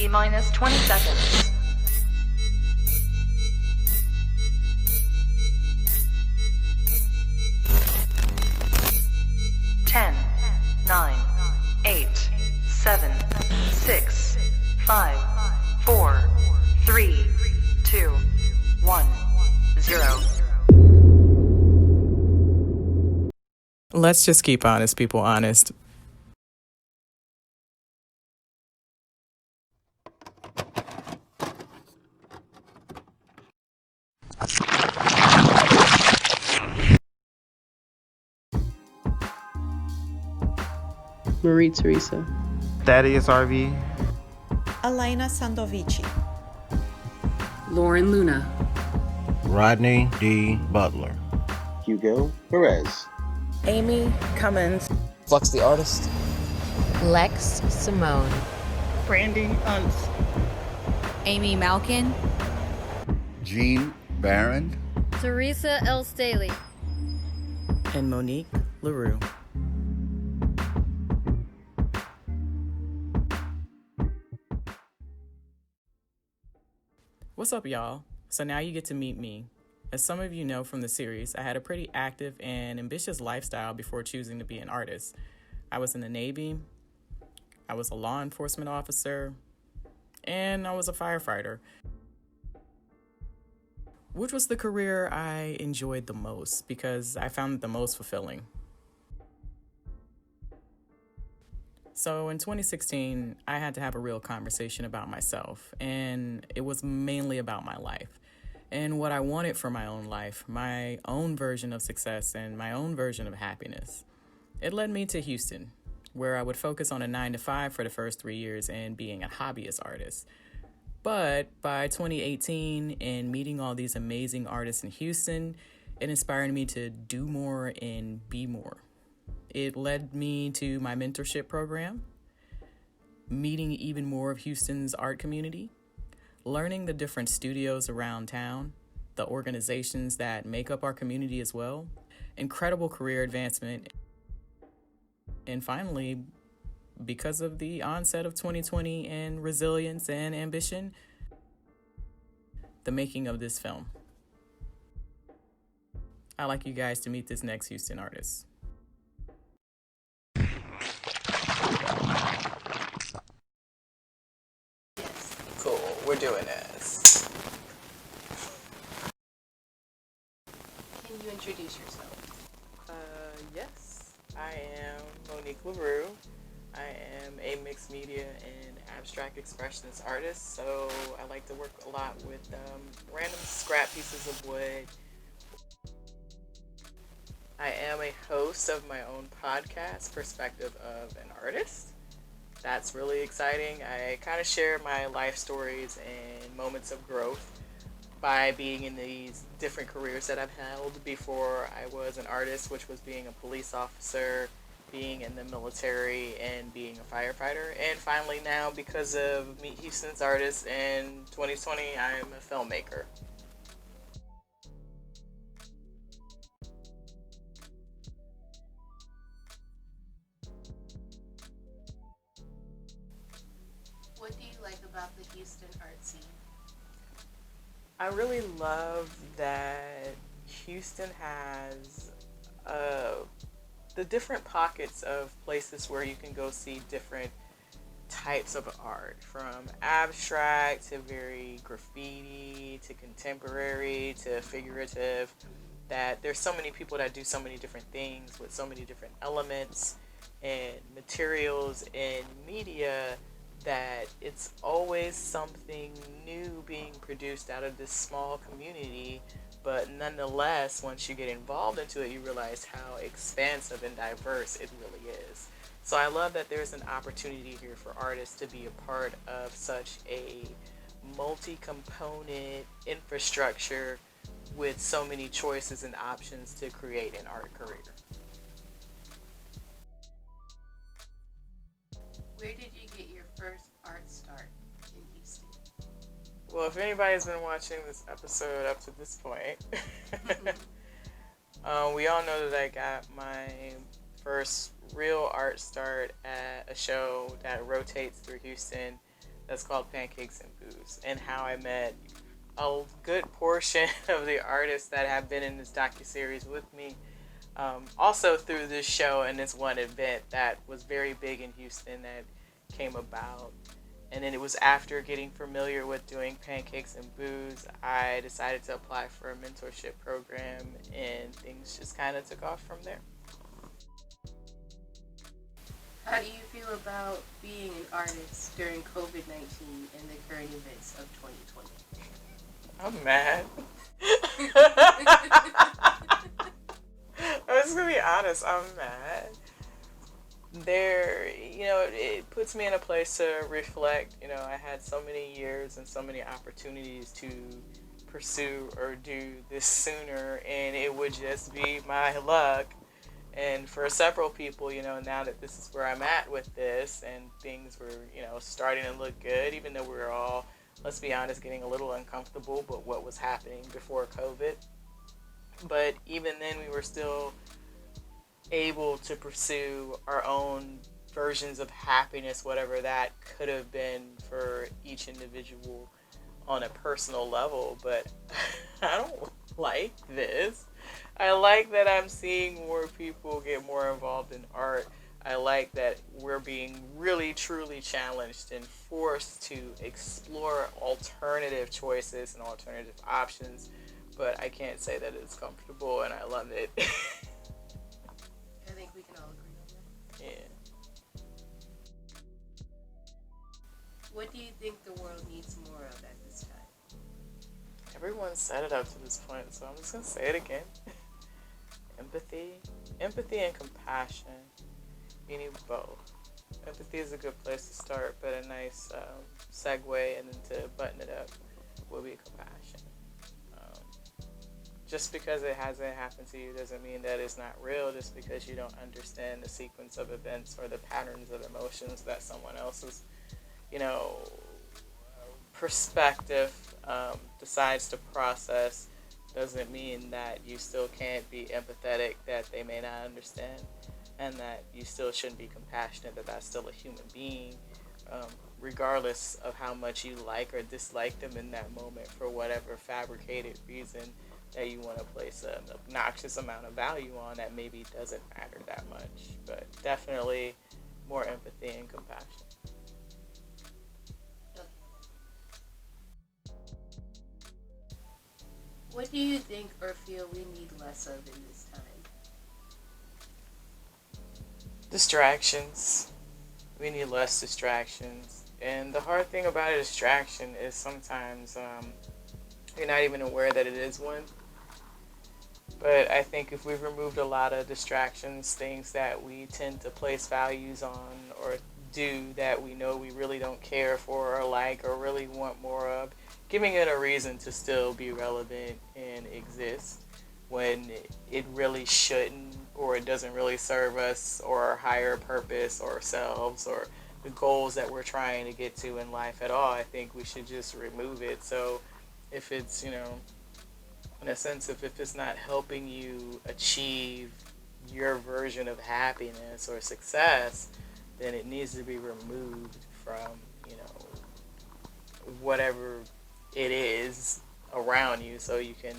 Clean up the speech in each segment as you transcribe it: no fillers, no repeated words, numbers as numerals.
T-minus 20 seconds. 10, 9, 8, 7, 6, 5, 4, 3, 2, 1, 0. Let's just keep honest people honest. Marie Teresa. Thaddeus RV. Elena Sandovici. Lauren Luna. Rodney D. Butler. Hugo Perez. Amy Cummins. Flux the Artist. Lex Simone. Brandy Unts. Amy Malkin. Jean Barron. Teresa L. Staley. And MoNique LeRoux. What's up, y'all? So now you get to meet me. As some of you know from the series, I had a pretty active and ambitious lifestyle before choosing to be an artist. I was in the Navy, I was a law enforcement officer, and I was a firefighter, which was the career I enjoyed the most because I found it the most fulfilling. So in 2016, I had to have a real conversation about myself, and it was mainly about my life and what I wanted for my own life, my own version of success and my own version of happiness. It led me to Houston, where I would focus on a 9-to-5 for the first 3 years and being a hobbyist artist. But by 2018 and meeting all these amazing artists in Houston, it inspired me to do more and be more. It led me to my mentorship program, meeting even more of Houston's art community, learning the different studios around town, the organizations that make up our community as well, incredible career advancement, and finally, because of the onset of 2020 and resilience and ambition, the making of this film. I'd like you guys to meet this next Houston artist. Cool, we're doing this. Can you introduce yourself? Yes, I am MoNique LeRoux. I am a mixed media and abstract expressionist artist, so I like to work a lot with random scrap pieces of wood. I am a host of my own podcast, Perspective of an Artist. That's really exciting. I kind of share my life stories and moments of growth by being in these different careers that I've held before I was an artist, which was being a police officer, being in the military, and being a firefighter. And finally now, because of Meet Houston's Artists in 2020, I'm a filmmaker. What do you like about the Houston art scene? I really love that Houston has the different pockets of places where you can go see different types of art, from abstract to very graffiti to contemporary to figurative, that there's so many people that do so many different things with so many different elements and materials and media, that it's always something new being produced out of this small community. But nonetheless, once you get involved into it, you realize how expansive and diverse it really is. So I love that there's an opportunity here for artists to be a part of such a multi-component infrastructure with so many choices and options to create an art career. Where did you get your first art start in Houston? Well, if anybody's been watching this episode up to this point, we all know that I got my first real art start at a show that rotates through Houston that's called Pancakes and Booze, and how I met a good portion of the artists that have been in this docuseries with me. Also through this show and this one event that was very big in Houston that came about. And then it was after getting familiar with doing Pancakes and Booze, I decided to apply for a mentorship program, and things just kind of took off from there. How do you feel about being an artist during COVID-19 and the current events of 2020? I'm mad. I'm just gonna be honest, I'm mad. It puts me in a place to reflect. I had so many years and so many opportunities to pursue or do this sooner, and it would just be my luck. And for several people, now that this is where I'm at with this and things were, starting to look good, even though we were all, let's be honest, getting a little uncomfortable with what was happening before COVID. But even then, we were still able to pursue our own versions of happiness, whatever that could have been for each individual on a personal level. But I don't like this. I like that I'm seeing more people get more involved in art. I like that we're being really, truly challenged and forced to explore alternative choices and alternative options. But I can't say that it's comfortable, and I love it. I think we can all agree on that. Yeah. What do you think the world needs more of at this time? Everyone said it up to this point, so I'm just going to say it again. Empathy and compassion. You need both. Empathy is a good place to start, but a nice segue and then to button it up will be compassion. Just because it hasn't happened to you doesn't mean that it's not real. Just because you don't understand the sequence of events or the patterns of emotions that someone else's, perspective decides to process doesn't mean that you still can't be empathetic, that they may not understand, and that you still shouldn't be compassionate, that that's still a human being, regardless of how much you like or dislike them in that moment for whatever fabricated reason that you want to place an obnoxious amount of value on that maybe doesn't matter that much. But definitely more empathy and compassion. What do you think or feel we need less of in this time? Distractions. We need less distractions. And the hard thing about a distraction is sometimes you're not even aware that it is one. But I think if we've removed a lot of distractions, things that we tend to place values on or do that we know we really don't care for or like or really want more of, giving it a reason to still be relevant and exist when it really shouldn't, or it doesn't really serve us or our higher purpose or ourselves or the goals that we're trying to get to in life at all. I think we should just remove it. So if it's, in a sense, if it's not helping you achieve your version of happiness or success, then it needs to be removed from, whatever it is around you, so you can,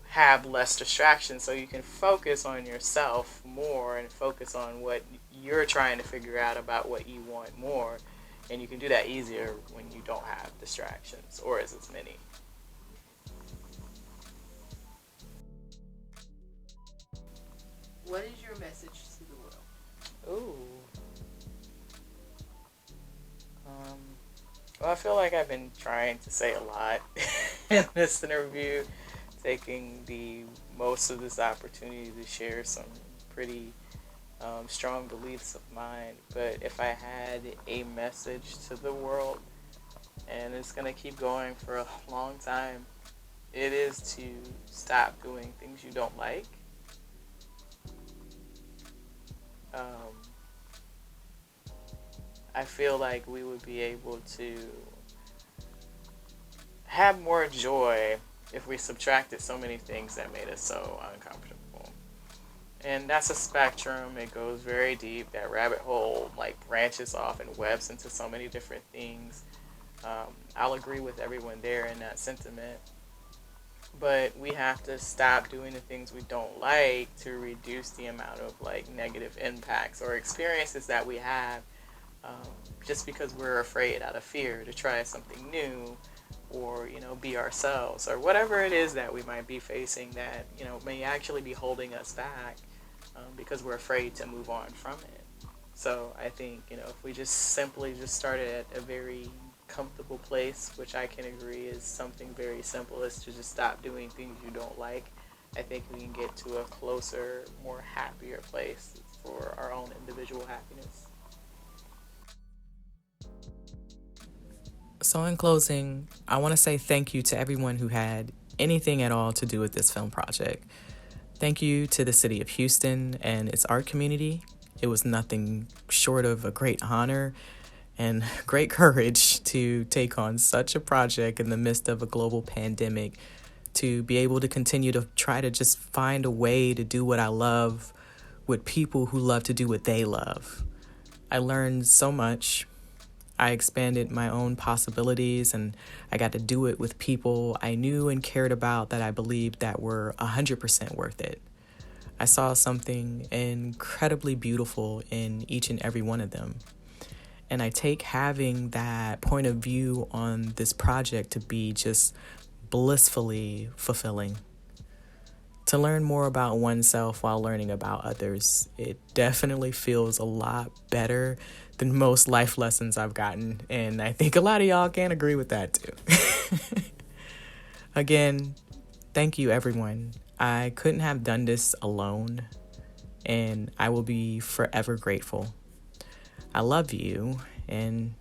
have less distractions, so you can focus on yourself more and focus on what you're trying to figure out about what you want more. And you can do that easier when you don't have distractions or as many. What is your message to the world? Ooh. Well, I feel like I've been trying to say a lot in this interview, taking the most of this opportunity to share some pretty strong beliefs of mine. But if I had a message to the world, and it's going to keep going for a long time, it is to stop doing things you don't like. I feel like we would be able to have more joy if we subtracted so many things that made us so uncomfortable. And that's a spectrum. It goes very deep. That rabbit hole like branches off and webs into so many different things. I'll agree with everyone there in that sentiment. But we have to stop doing the things we don't like to reduce the amount of like negative impacts or experiences that we have, just because we're afraid out of fear to try something new, or be ourselves, or whatever it is that we might be facing that may actually be holding us back, because we're afraid to move on from it. So I think if we just simply started at a very comfortable place, which I can agree is something very simple, is to just stop doing things you don't like, I think we can get to a closer, more happier place for our own individual happiness. So in closing, I want to say thank you to everyone who had anything at all to do with this film project. Thank you to the city of Houston and its art community. It was nothing short of a great honor and great courage to take on such a project in the midst of a global pandemic, to be able to continue to try to just find a way to do what I love with people who love to do what they love. I learned so much. I expanded my own possibilities, and I got to do it with people I knew and cared about that I believed that were 100% worth it. I saw something incredibly beautiful in each and every one of them. And I take having that point of view on this project to be just blissfully fulfilling. To learn more about oneself while learning about others, it definitely feels a lot better than most life lessons I've gotten. And I think a lot of y'all can agree with that too. Again, thank you everyone. I couldn't have done this alone, and I will be forever grateful. I love you, and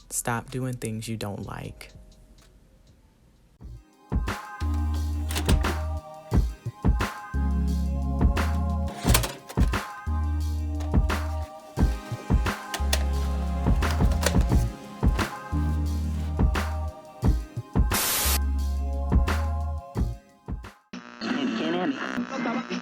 stop doing things you don't like. Can't have me.